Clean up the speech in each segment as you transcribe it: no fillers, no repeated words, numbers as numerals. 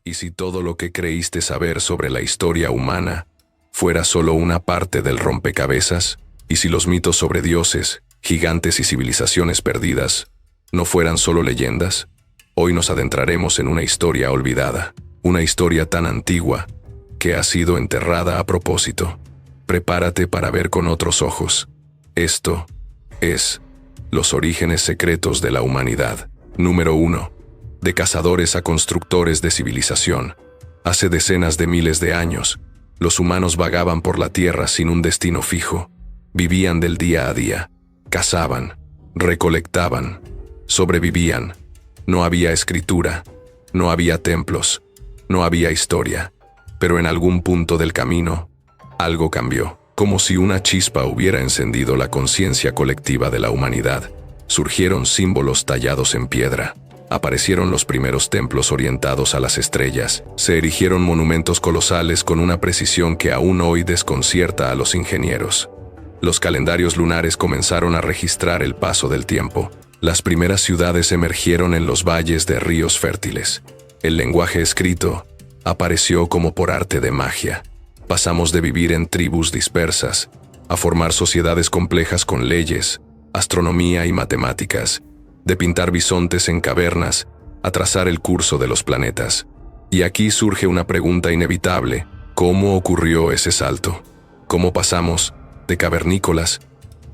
¿Y si todo lo que creíste saber sobre la historia humana fuera solo una parte del rompecabezas? ¿Y si los mitos sobre dioses, gigantes y civilizaciones perdidas no fueran solo leyendas? Hoy nos adentraremos en una historia olvidada, una historia tan antigua que ha sido enterrada a propósito. Prepárate para ver con otros ojos. Esto es los orígenes secretos de la humanidad. Número 1. De cazadores a constructores de civilización. Hace decenas de miles de años, los humanos vagaban por la tierra sin un destino fijo. Vivían del día a día. Cazaban, recolectaban, sobrevivían. No había escritura, no había templos, no había historia. Pero en algún punto del camino, algo cambió. Como si una chispa hubiera encendido la conciencia colectiva de la humanidad. Surgieron símbolos tallados en piedra. Aparecieron los primeros templos orientados a las estrellas. Se erigieron monumentos colosales con una precisión que aún hoy desconcierta a los ingenieros. Los calendarios lunares comenzaron a registrar el paso del tiempo. Las primeras ciudades emergieron en los valles de ríos fértiles. El lenguaje escrito apareció como por arte de magia. Pasamos de vivir en tribus dispersas a formar sociedades complejas con leyes, astronomía y matemáticas, de pintar bisontes en cavernas a trazar el curso de los planetas. Y aquí surge una pregunta inevitable: ¿cómo ocurrió ese salto? ¿Cómo pasamos de cavernícolas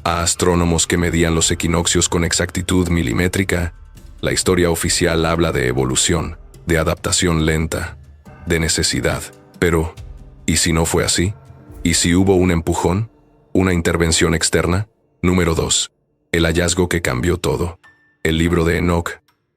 a astrónomos que medían los equinoccios con exactitud milimétrica? La historia oficial habla de evolución, de adaptación lenta, de necesidad. Pero, ¿y si no fue así? ¿Y si hubo un empujón? ¿Una intervención externa? Número 2. El hallazgo que cambió todo. El libro de Enoch,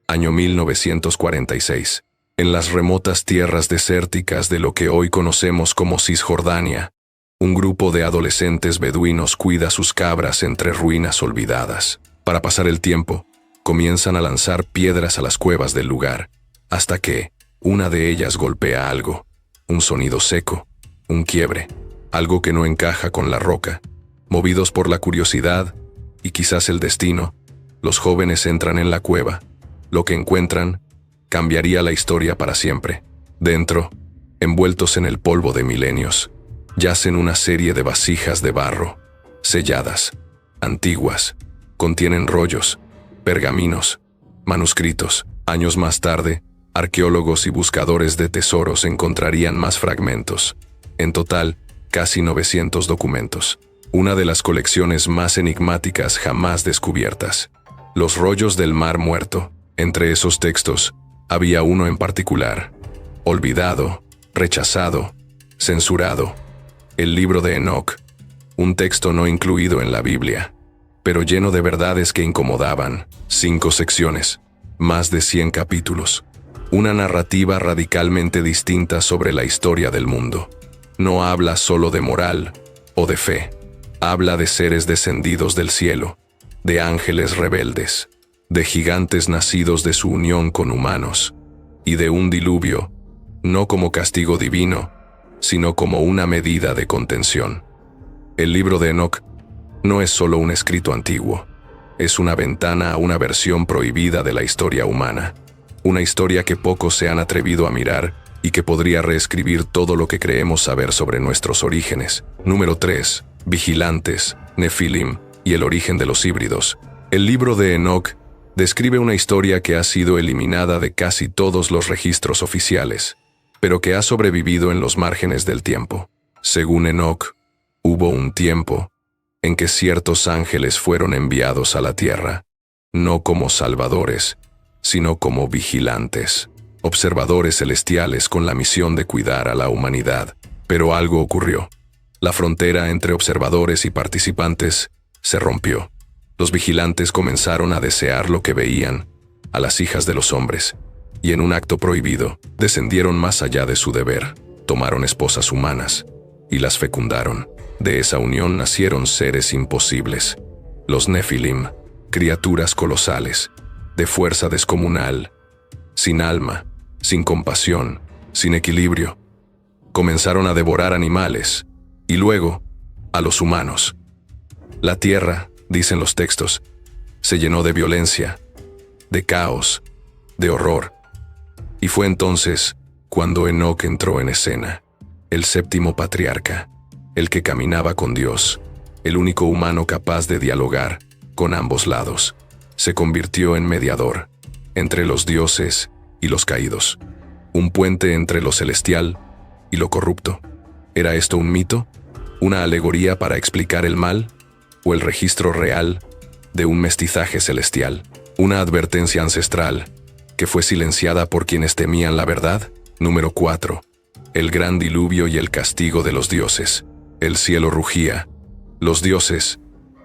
año 1946. En las remotas tierras desérticas de lo que hoy conocemos como Cisjordania, un grupo de adolescentes beduinos cuida sus cabras entre ruinas olvidadas. Para pasar el tiempo, comienzan a lanzar piedras a las cuevas del lugar, hasta que una de ellas golpea algo, un sonido seco, un quiebre, algo que no encaja con la roca. Movidos por la curiosidad y quizás el destino, los jóvenes entran en la cueva. Lo que encuentran cambiaría la historia para siempre. Dentro, envueltos en el polvo de milenios, yacen una serie de vasijas de barro, selladas, antiguas. Contienen rollos, pergaminos, manuscritos. Años más tarde, arqueólogos y buscadores de tesoros encontrarían más fragmentos. En total, casi 900 documentos. Una de las colecciones más enigmáticas jamás descubiertas. Los rollos del Mar Muerto. Entre esos textos, había uno en particular. Olvidado, rechazado, censurado. El libro de Enoch. Un texto no incluido en la Biblia, pero lleno de verdades que incomodaban. 5 secciones, más de 100 capítulos. Una narrativa radicalmente distinta sobre la historia del mundo. No habla solo de moral o de fe. Habla de seres descendidos del cielo, de ángeles rebeldes, de gigantes nacidos de su unión con humanos, y de un diluvio, no como castigo divino, sino como una medida de contención. El libro de Enoch no es solo un escrito antiguo, es una ventana a una versión prohibida de la historia humana, una historia que pocos se han atrevido a mirar y que podría reescribir todo lo que creemos saber sobre nuestros orígenes. Número 3. Vigilantes, Nefilim y el origen de los híbridos. El libro de Enoch describe una historia que ha sido eliminada de casi todos los registros oficiales, pero que ha sobrevivido en los márgenes del tiempo. Según Enoch, hubo un tiempo en que ciertos ángeles fueron enviados a la tierra, no como salvadores, sino como vigilantes, observadores celestiales con la misión de cuidar a la humanidad. Pero algo ocurrió. La frontera entre observadores y participantes se rompió. Los vigilantes comenzaron a desear lo que veían, a las hijas de los hombres, y en un acto prohibido, descendieron más allá de su deber, tomaron esposas humanas y las fecundaron. De esa unión nacieron seres imposibles, los Nefilim, criaturas colosales, de fuerza descomunal, sin alma, sin compasión, sin equilibrio. Comenzaron a devorar animales, y luego, a los humanos. La tierra, dicen los textos, se llenó de violencia, de caos, de horror. Y fue entonces cuando Enoc entró en escena, el séptimo patriarca, el que caminaba con Dios, el único humano capaz de dialogar con ambos lados, se convirtió en mediador entre los dioses y los caídos, un puente entre lo celestial y lo corrupto. ¿Era esto un mito? ¿Una alegoría para explicar el mal? ¿O el registro real de un mestizaje celestial? ¿Una advertencia ancestral que fue silenciada por quienes temían la verdad? Número 4. El gran diluvio y el castigo de los dioses. El cielo rugía. Los dioses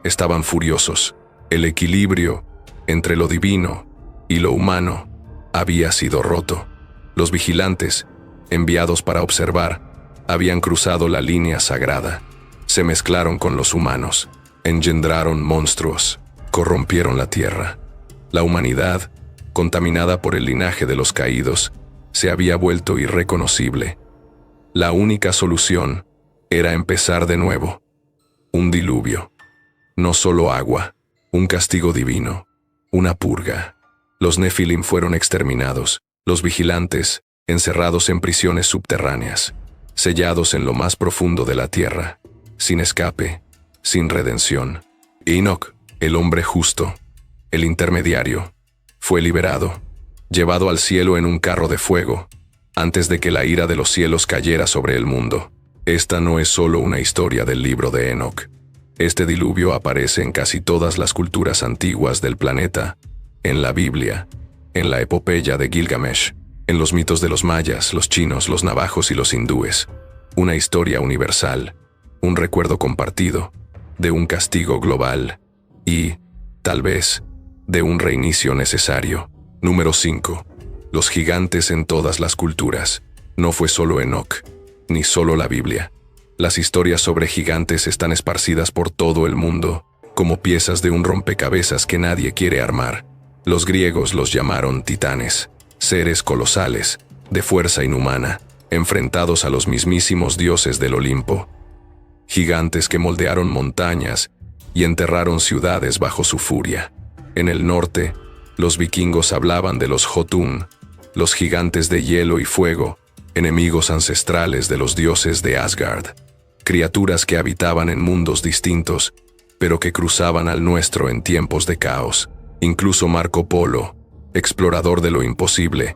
estaban furiosos. El equilibrio entre lo divino y lo humano había sido roto. Los vigilantes, enviados para observar, habían cruzado la línea sagrada. Se mezclaron con los humanos, engendraron monstruos, corrompieron la tierra. La humanidad, contaminada por el linaje de los caídos, se había vuelto irreconocible. La única solución era empezar de nuevo. Un diluvio. No solo agua, un castigo divino, una purga. Los Nefilim fueron exterminados, los vigilantes, encerrados en prisiones subterráneas, sellados en lo más profundo de la tierra, sin escape, sin redención. Enoc, el hombre justo, el intermediario, fue liberado, llevado al cielo en un carro de fuego, antes de que la ira de los cielos cayera sobre el mundo. Esta no es solo una historia del libro de Enoc. Este diluvio aparece en casi todas las culturas antiguas del planeta, en la Biblia, en la epopeya de Gilgamesh, en los mitos de los mayas, los chinos, los navajos y los hindúes. Una historia universal, un recuerdo compartido, de un castigo global y, tal vez, de un reinicio necesario. Número 5. Los gigantes en todas las culturas. No fue solo Enoc, ni solo la Biblia. Las historias sobre gigantes están esparcidas por todo el mundo, como piezas de un rompecabezas que nadie quiere armar. Los griegos los llamaron titanes, seres colosales, de fuerza inhumana, enfrentados a los mismísimos dioses del Olimpo. Gigantes que moldearon montañas y enterraron ciudades bajo su furia. En el norte, los vikingos hablaban de los Jotun, los gigantes de hielo y fuego, enemigos ancestrales de los dioses de Asgard, criaturas que habitaban en mundos distintos, pero que cruzaban al nuestro en tiempos de caos. Incluso Marco Polo, explorador de lo imposible,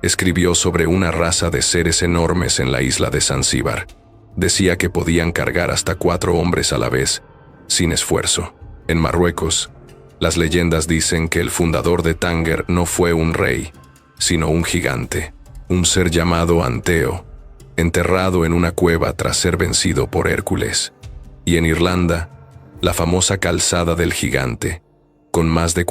escribió sobre una raza de seres enormes en la isla de Zanzíbar. Decía que podían cargar hasta 4 hombres a la vez, sin esfuerzo. En Marruecos, las leyendas dicen que el fundador de Tánger no fue un rey, sino un gigante, un ser llamado Anteo, enterrado en una cueva tras ser vencido por Hércules. Y en Irlanda, la famosa calzada del gigante, con más de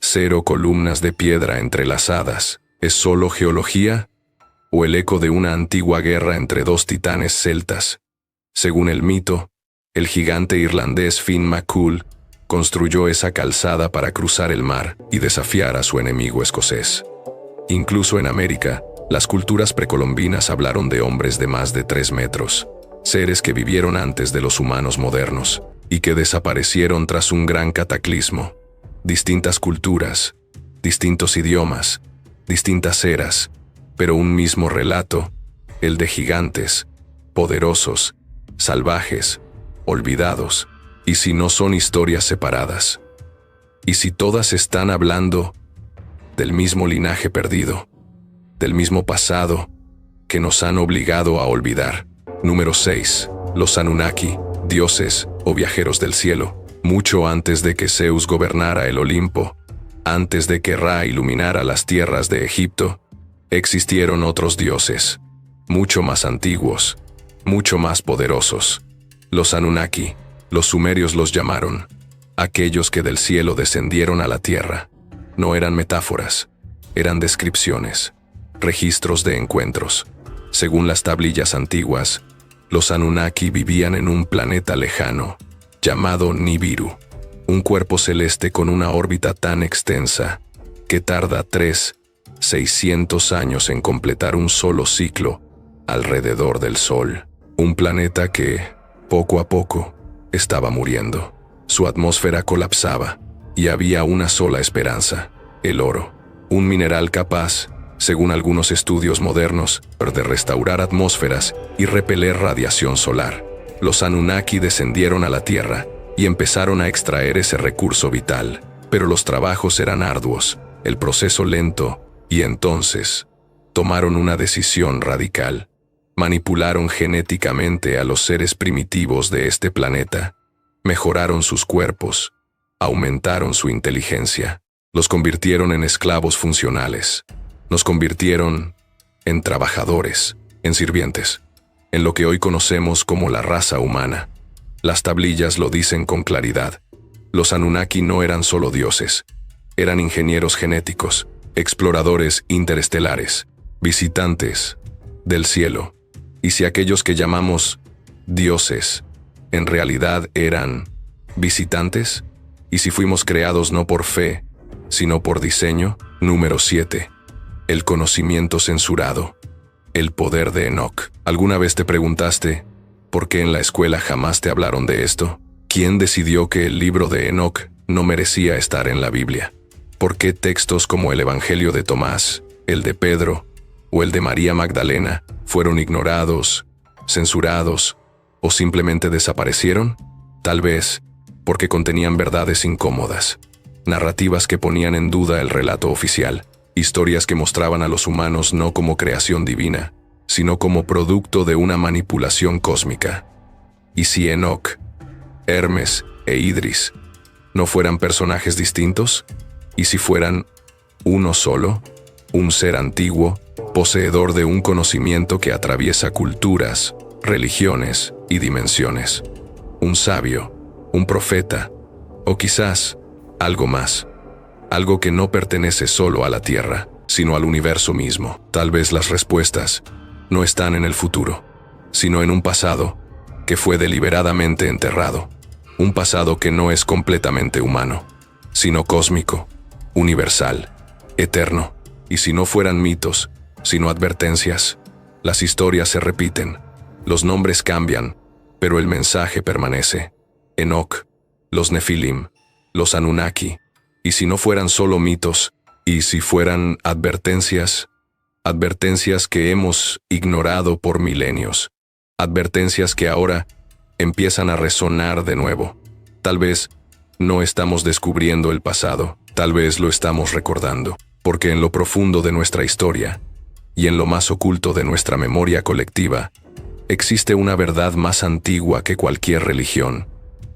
0 columnas de piedra entrelazadas, ¿es solo geología? ¿O el eco de una antigua guerra entre 2 titanes celtas? Según el mito, el gigante irlandés Finn McCool construyó esa calzada para cruzar el mar y desafiar a su enemigo escocés. Incluso en América, las culturas precolombinas hablaron de hombres de más de 3 metros, seres que vivieron antes de los humanos modernos y que desaparecieron tras un gran cataclismo. Distintas culturas, distintos idiomas, distintas eras, pero un mismo relato, el de gigantes, poderosos, salvajes, olvidados. ¿Y si no son historias separadas? ¿Y si todas están hablando del mismo linaje perdido, del mismo pasado que nos han obligado a olvidar? Número 6. Los Anunnaki, dioses o viajeros del cielo. Mucho antes de que Zeus gobernara el Olimpo, antes de que Ra iluminara las tierras de Egipto, existieron otros dioses, mucho más antiguos, mucho más poderosos. Los Anunnaki, los sumerios los llamaron, aquellos que del cielo descendieron a la tierra. No eran metáforas, eran descripciones, registros de encuentros. Según las tablillas antiguas, los Anunnaki vivían en un planeta lejano, llamado Nibiru, un cuerpo celeste con una órbita tan extensa que tarda 600 años en completar un solo ciclo alrededor del Sol. Un planeta que, poco a poco, estaba muriendo. Su atmósfera colapsaba y había una sola esperanza: el oro, un mineral capaz según algunos estudios modernos, de restaurar atmósferas y repeler radiación solar. Los Anunnaki descendieron a la Tierra y empezaron a extraer ese recurso vital, pero los trabajos eran arduos, el proceso lento, y entonces tomaron una decisión radical. Manipularon genéticamente a los seres primitivos de este planeta, mejoraron sus cuerpos, aumentaron su inteligencia, los convirtieron en esclavos funcionales, nos convirtieron en trabajadores, en sirvientes, en lo que hoy conocemos como la raza humana. Las tablillas lo dicen con claridad. Los Anunnaki no eran solo dioses, eran ingenieros genéticos, exploradores interestelares, visitantes del cielo. Y si aquellos que llamamos dioses en realidad eran visitantes, y si fuimos creados no por fe, sino por diseño. Número 7. El conocimiento censurado. El poder de Enoch. ¿Alguna vez te preguntaste por qué en la escuela jamás te hablaron de esto? ¿Quién decidió que el libro de Enoch no merecía estar en la Biblia? ¿Por qué textos como el Evangelio de Tomás, el de Pedro o el de María Magdalena fueron ignorados, censurados o simplemente desaparecieron? Tal vez porque contenían verdades incómodas, narrativas que ponían en duda el relato oficial, historias que mostraban a los humanos no como creación divina, sino como producto de una manipulación cósmica. ¿Y si Enoch, Hermes e Idris no fueran personajes distintos? ¿Y si fueran uno solo, un ser antiguo, poseedor de un conocimiento que atraviesa culturas, religiones y dimensiones? Un sabio, un profeta, o quizás algo más, algo que no pertenece solo a la Tierra, sino al universo mismo. Tal vez las respuestas no están en el futuro, sino en un pasado que fue deliberadamente enterrado, un pasado que no es completamente humano, sino cósmico, universal, eterno. Y si no fueran mitos, sino advertencias, las historias se repiten, los nombres cambian, pero el mensaje permanece. Enoch, los Nefilim, los Anunnaki. Y si no fueran solo mitos, y si fueran advertencias, advertencias que hemos ignorado por milenios, advertencias que ahora empiezan a resonar de nuevo. Tal vez no estamos descubriendo el pasado, tal vez lo estamos recordando, porque en lo profundo de nuestra historia y en lo más oculto de nuestra memoria colectiva, existe una verdad más antigua que cualquier religión,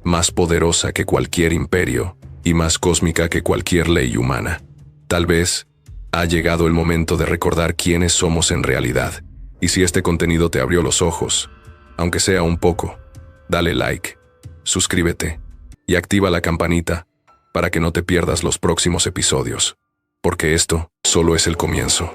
más poderosa que cualquier imperio y más cósmica que cualquier ley humana. Tal vez ha llegado el momento de recordar quiénes somos en realidad. Y si este contenido te abrió los ojos, aunque sea un poco, dale like, suscríbete y activa la campanita para que no te pierdas los próximos episodios, porque esto solo es el comienzo.